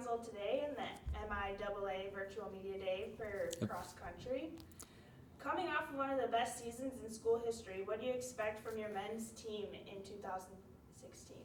bronze today in the MIAA Virtual Media Day for cross country. Coming off of one of the best seasons in school history, what do you expect from your men's team in 2016?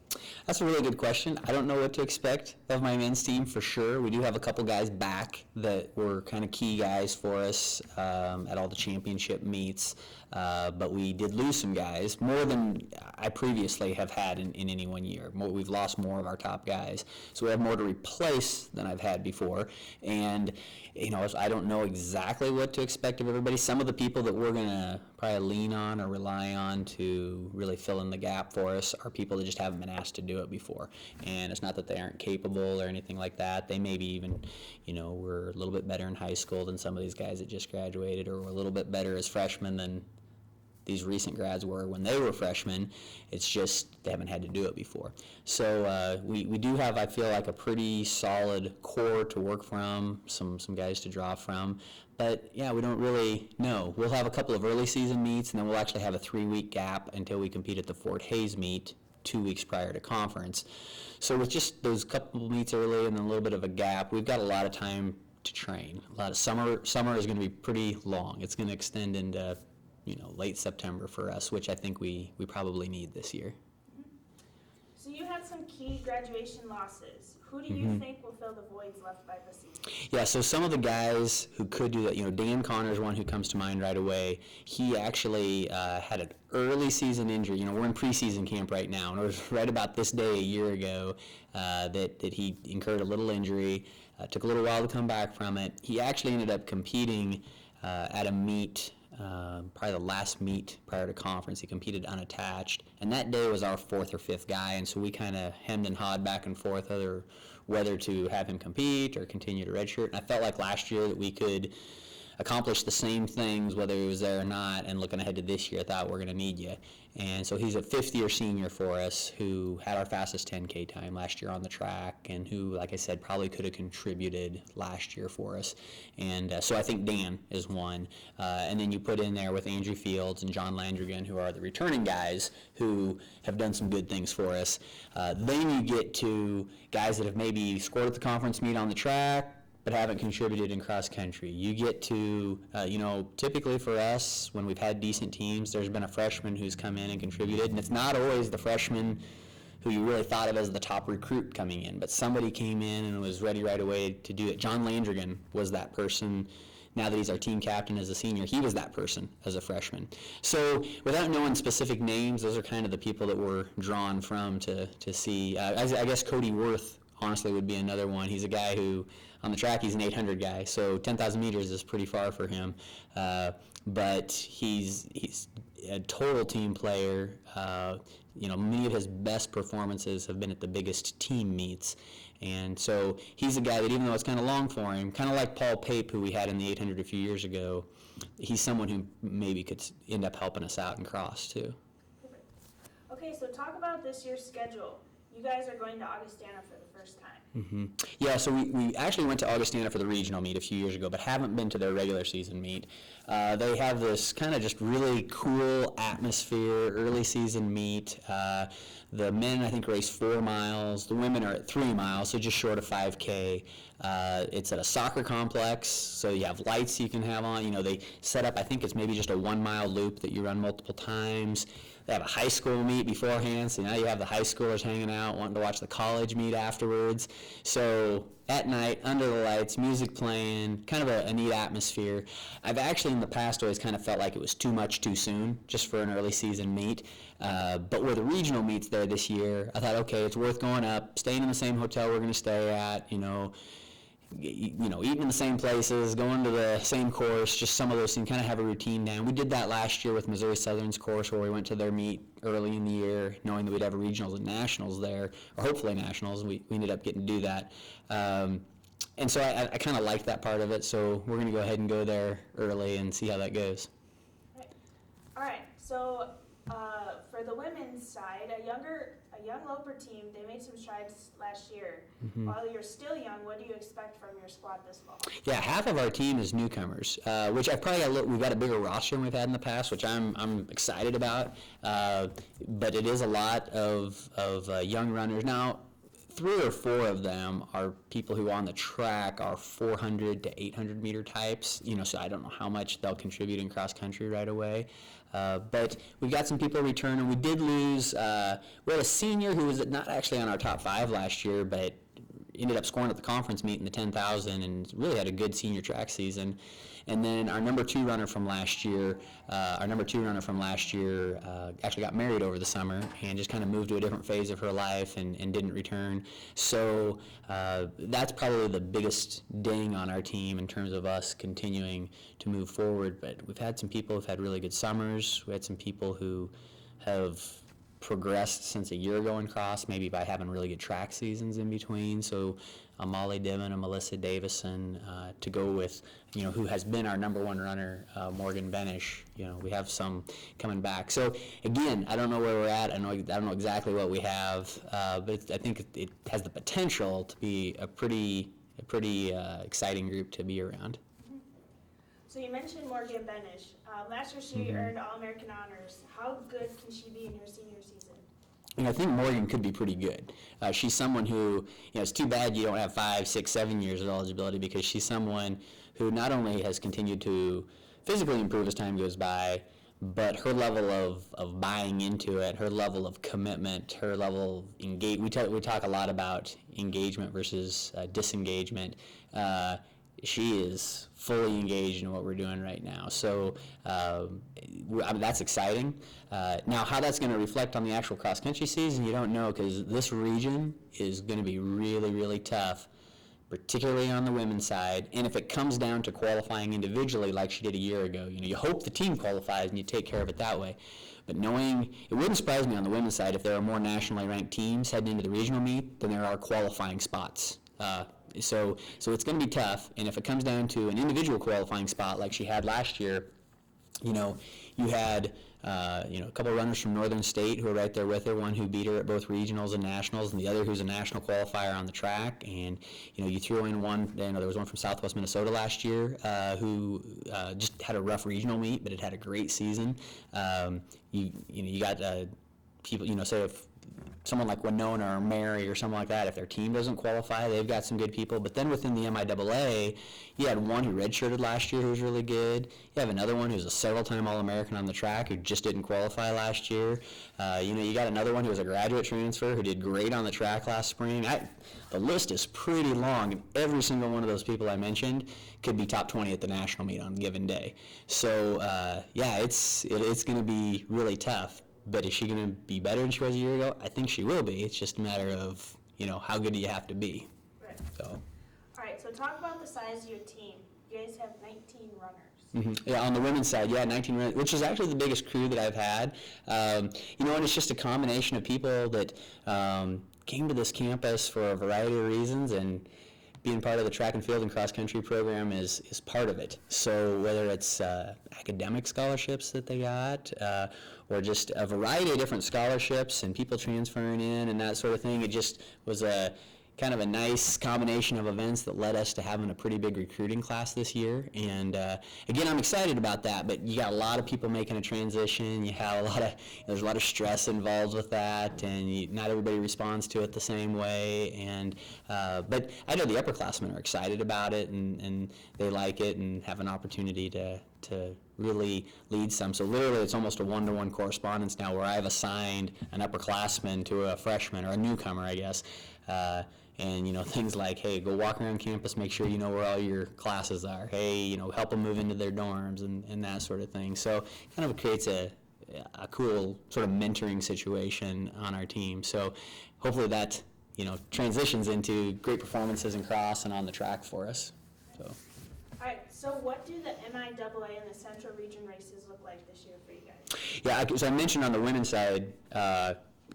That's a really good question. I don't know what to expect of my men's team for sure. We do have a couple guys back that were kind of key guys for us at all the championship meets, but we did lose some guys, more than I previously have had in any one year. We've lost more of our top guys, so we have more to replace than I've had before. And I don't know exactly what to expect of everybody. Some of the people that we're going to probably lean on or rely on to really fill in the gap for us are people that just haven't been asked to do it before. And it's not that they aren't capable or anything like that. They maybe even, we're a little bit better in high school than some of these guys that just graduated, or we're a little bit better as freshmen than these recent grads were when they were freshmen. It's just they haven't had to do it before. So we do have, I feel like, a pretty solid core to work from, some guys to draw from. But, yeah, we don't really know. We'll have a couple of early season meets, and then we'll actually have a 3-week gap until we compete at the Fort Hays meet 2 weeks prior to conference. So with just those couple of meets early and then a little bit of a gap, we've got a lot of time to train. A lot of summer is going to be pretty long. It's going to extend into late September for us, which I think we probably need this year. So you had some key graduation losses. Who do you think will fill the voids left by the season? Yeah, so some of the guys who could do that, Dan Connor's one who comes to mind right away. He actually had an early season injury. We're in preseason camp right now, and it was right about this day a year ago that he incurred a little injury. Took a little while to come back from it. He actually ended up competing at a meet, probably the last meet prior to conference. He competed unattached, and that day was our 4th or 5th guy, and so we kind of hemmed and hawed back and forth whether to have him compete or continue to redshirt. And I felt like last year that we could accomplish the same things whether he was there or not, and looking ahead to this year, I thought we're going to need you. And so he's a 5th-year senior for us who had our fastest 10K time last year on the track, and who, like I said, probably could have contributed last year for us. And so I think Dan is one. And then you put in there with Andrew Fields and John Landrigan, who are the returning guys who have done some good things for us. Then you get to guys that have maybe scored at the conference meet on the track, but haven't contributed in cross country. You get to, typically for us, when we've had decent teams, there's been a freshman who's come in and contributed, and it's not always the freshman who you really thought of as the top recruit coming in, but somebody came in and was ready right away to do it. John Landrigan was that person. Now that he's our team captain as a senior, he was that person as a freshman. So without knowing specific names, those are kind of the people that we're drawn from to see. I guess Cody Worth, honestly, would be another one. He's a guy who, on the track, he's an 800 guy, so 10,000 meters is pretty far for him. But he's a total team player. Many of his best performances have been at the biggest team meets. And so he's a guy that, even though it's kind of long for him, kind of like Paul Pape, who we had in the 800 a few years ago, he's someone who maybe could end up helping us out in cross, too. Perfect. Okay, so talk about this year's schedule. You guys are going to Augustana for the first time. Mm-hmm. Yeah, so we actually went to Augustana for the regional meet a few years ago, but haven't been to their regular season meet. They have this kind of just really cool atmosphere, early season meet. The men, I think, race 4 miles. The women are at 3 miles, so just short of 5K. It's at a soccer complex, so you have lights you can have on. They set up, I think it's maybe just a 1-mile loop that you run multiple times. They have a high school meet beforehand, so now you have the high schoolers hanging out, wanting to watch the college meet afterwards. So at night, under the lights, music playing, kind of a neat atmosphere. I've actually in the past always kind of felt like it was too much too soon, just for an early season meet. But where the regional meet's there this year, I thought, okay, it's worth going up, staying in the same hotel we're going to stay at, eating in the same places, going to the same course, just some of those things, kind of have a routine down. We did that last year with Missouri Southern's course, where we went to their meet early in the year, knowing that we'd have regionals and nationals there, or hopefully nationals, and we ended up getting to do that. And so I kind of liked that part of it, so we're going to go ahead and go there early and see how that goes. All right. So for the women's side, a young Loper team, they made some strides last year. Mm-hmm. While you're still young, what do you expect from your squad this fall? Yeah, half of our team is newcomers, which I've probably we've got a bigger roster than we've had in the past, which I'm excited about. But it is a lot of young runners. Now, 3 or 4 of them are people who on the track are 400 to 800 meter types, so I don't know how much they'll contribute in cross country right away. But we've got some people returning. We did lose, we had a senior who was not actually on our top 5 last year, but ended up scoring at the conference meet in the 10,000 and really had a good senior track season. And then our number 2 runner from last year, actually got married over the summer and just kind of moved to a different phase of her life and didn't return. So that's probably the biggest ding on our team in terms of us continuing to move forward. But we've had some people who've had really good summers. We had some people who have progressed since a year ago in cross, maybe by having really good track seasons in between. So a Molly Dimon, a Melissa Davison, to go with, who has been our number 1 runner, Morgan Benish. We have some coming back. So again, I don't know where we're at. I don't know exactly what we have, but I think it has the potential to be a pretty exciting group to be around. So you mentioned Morgan Benish. Last year she earned All-American honors. How good can she be in her senior season? And I think Morgan could be pretty good. She's someone who, it's too bad you don't have 5, 6, 7 years of eligibility, because she's someone who not only has continued to physically improve as time goes by, but her level of buying into it, her level of commitment, her level of engagement. We talk a lot about engagement versus disengagement. She is fully engaged in what we're doing right now. So that's exciting. Now, how that's going to reflect on the actual cross-country season, you don't know, because this region is going to be really, really tough, particularly on the women's side. And if it comes down to qualifying individually like she did a year ago, you hope the team qualifies and you take care of it that way. But it wouldn't surprise me on the women's side if there are more nationally ranked teams heading into the regional meet than there are qualifying spots. So it's going to be tough, and if it comes down to an individual qualifying spot like she had last year, you had a couple of runners from Northern State who were right there with her, one who beat her at both regionals and nationals, and the other who's a national qualifier on the track. And you threw in one. There was one from Southwest Minnesota last year who just had a rough regional meet, but it had a great season. You got people. Say if someone like Winona or Mary or something like that, if their team doesn't qualify, they've got some good people. But then within the MIAA, you had one who redshirted last year who was really good. You have another one who's a several-time All-American on the track who just didn't qualify last year. You got another one who was a graduate transfer who did great on the track last spring. The list is pretty long, and every single one of those people I mentioned could be top 20 at the national meet on a given day. So, it's going to be really tough. But is she going to be better than she was a year ago? I think she will be. It's just a matter of, how good do you have to be. Right. So. All right, so talk about the size of your team. You guys have 19 runners. Mm-hmm. Yeah, on the women's side, 19 runners, which is actually the biggest crew that I've had. And it's just a combination of people that came to this campus for a variety of reasons, and being part of the track and field and cross-country program is part of it. So whether it's academic scholarships that they got, or just a variety of different scholarships and people transferring in and that sort of thing, it just was a kind of a nice combination of events that led us to having a pretty big recruiting class this year. And again, I'm excited about that, but you got a lot of people making a transition. You have there's a lot of stress involved with that, and not everybody responds to it the same way. And but I know the upperclassmen are excited about it, and they like it and have an opportunity to really lead some. So literally it's almost a one-to-one correspondence now, where I've assigned an upperclassman to a freshman, or a newcomer, I guess. And things like, hey, go walk around campus, make sure you know where all your classes are. Hey, help them move into their dorms and that sort of thing. So kind of creates a cool sort of mentoring situation on our team. So hopefully that transitions into great performances in cross and on the track for us. So. All right, so what do the MIAA and the Central Region races look like this year for you guys? Yeah, so I mentioned on the women's side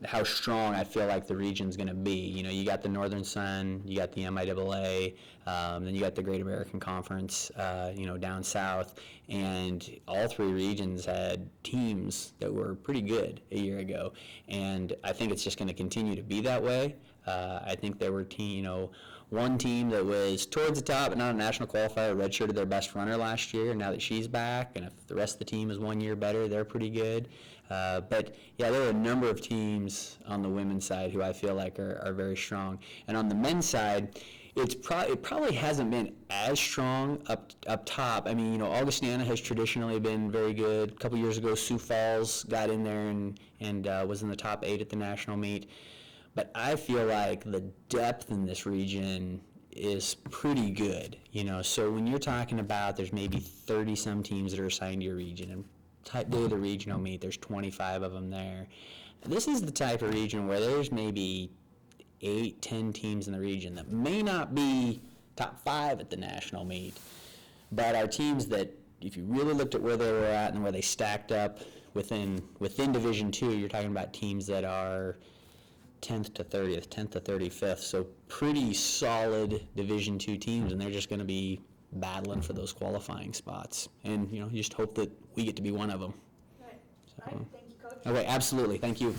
how strong I feel like the region's going to be. You got the Northern Sun, you got the MIAA, Then you got the Great American Conference, down south, and all three regions had teams that were pretty good a year ago, and I think it's just going to continue to be that way. I think there were one team that was towards the top, but not a national qualifier, redshirted their best runner last year. Now that she's back, and if the rest of the team is 1 year better, they're pretty good. But yeah, there are a number of teams on the women's side who I feel like are very strong. And on the men's side, it probably hasn't been as strong up top. I mean, Augustana has traditionally been very good. A couple years ago, Sioux Falls got in there and was in the top 8 at the national meet. But I feel like the depth in this region is pretty good. So when you're talking about there's maybe 30-some teams that are assigned to your region, and day of the regional meet, there's 25 of them there. This is the type of region where there's maybe 8-10 teams in the region that may not be top 5 at the national meet, but are teams that, if you really looked at where they were at and where they stacked up within Division II, you're talking about teams that are 10th to 30th, 10th to 35th, so pretty solid Division II teams, and they're just going to be battling for those qualifying spots. And, you just hope that we get to be one of them. All right. Thank you, Coach. Okay, absolutely. Thank you.